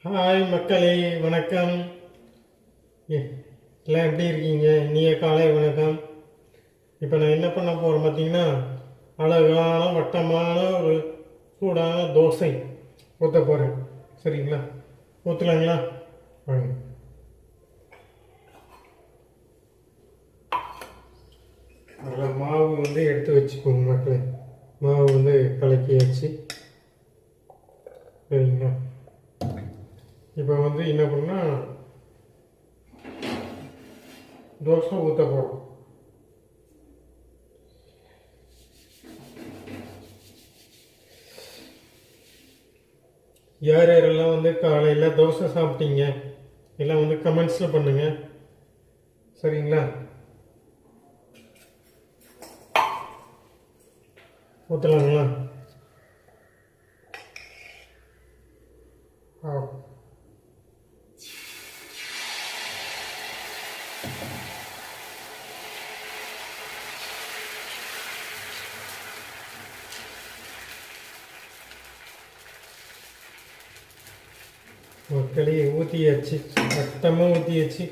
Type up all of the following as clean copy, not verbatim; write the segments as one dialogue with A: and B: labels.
A: Hi மக்களே, வணக்கம். எல்லாம் எப்படி இருக்கீங்க? இனிய காலை வணக்கம். இப்போ நான் என்ன பண்ண போகிறேன் பார்த்தீங்கன்னா, அழகான வட்டமான ஒரு சூடான தோசை ஊற்ற போகிறேன். சரிங்களா? ஊற்றலாங்களா? வாங்க. அதில் மாவு வந்து எடுத்து வச்சுக்கோங்க மக்களே. மாவு வந்து கலக்கி வச்சு, சரிங்களா? இப்போ வந்து என்ன பண்ணால் தோசை ஊற்ற போகிறோம். யார் யாரெல்லாம் வந்து காலையில் தோசை சாப்பிட்டீங்க எல்லாம் வந்து கமெண்ட்ஸில் பண்ணுங்கள். சரிங்களா? ஊற்றலாங்களா? மக்களே, ஊற்றியாச்சு, மொத்தமாக ஊற்றியாச்சு.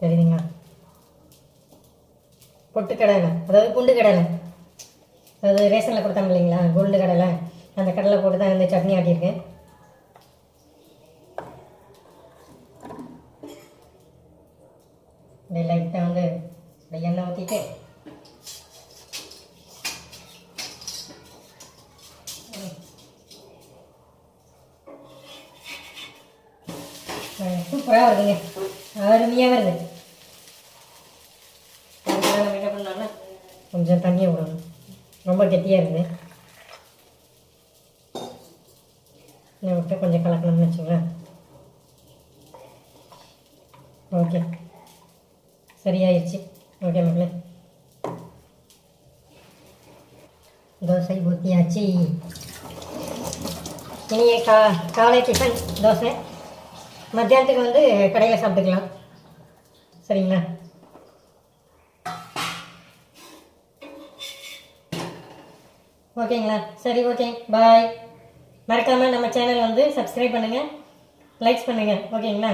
B: தெரியுதுங்களா? பொட்டு கடலை, அதாவது குண்டு கடலை, அதாவது ரேஷனில் கொடுத்தாங்க இல்லைங்களா, குண்டு கடலை. அந்த கடலை போட்டு தான் இந்த சட்னி ஆட்டியிருக்கேன். லைட்டாக வந்து எண்ணெய் ஊற்றிட்டு சூப்பராக வருதுங்க, அருமையாக வருது. நம்ம என்ன பண்ணலாம்னா கொஞ்சம் தண்ணியை விடணும், ரொம்ப கெட்டியாக இருக்குது. இதை விட்டு கொஞ்சம் கலக்கணும்னு வச்சுங்களேன். ஓகே, சரியாயிடுச்சு. ஓகே மக்களே, தோசை ஊற்றியாச்சு. இனிய காலை டிஃபன் தோசை. மத்தியானத்துக்கு வந்து கடையில் சாப்பிட்டுக்கலாம். சரிங்களா? ஓகேங்களா? சரி, ஓகே, பாய். மறக்காமல் நம்ம சேனல் வந்து சப்ஸ்கிரைப் பண்ணுங்கள், லைக்ஸ் பண்ணுங்கள். ஓகேங்களா?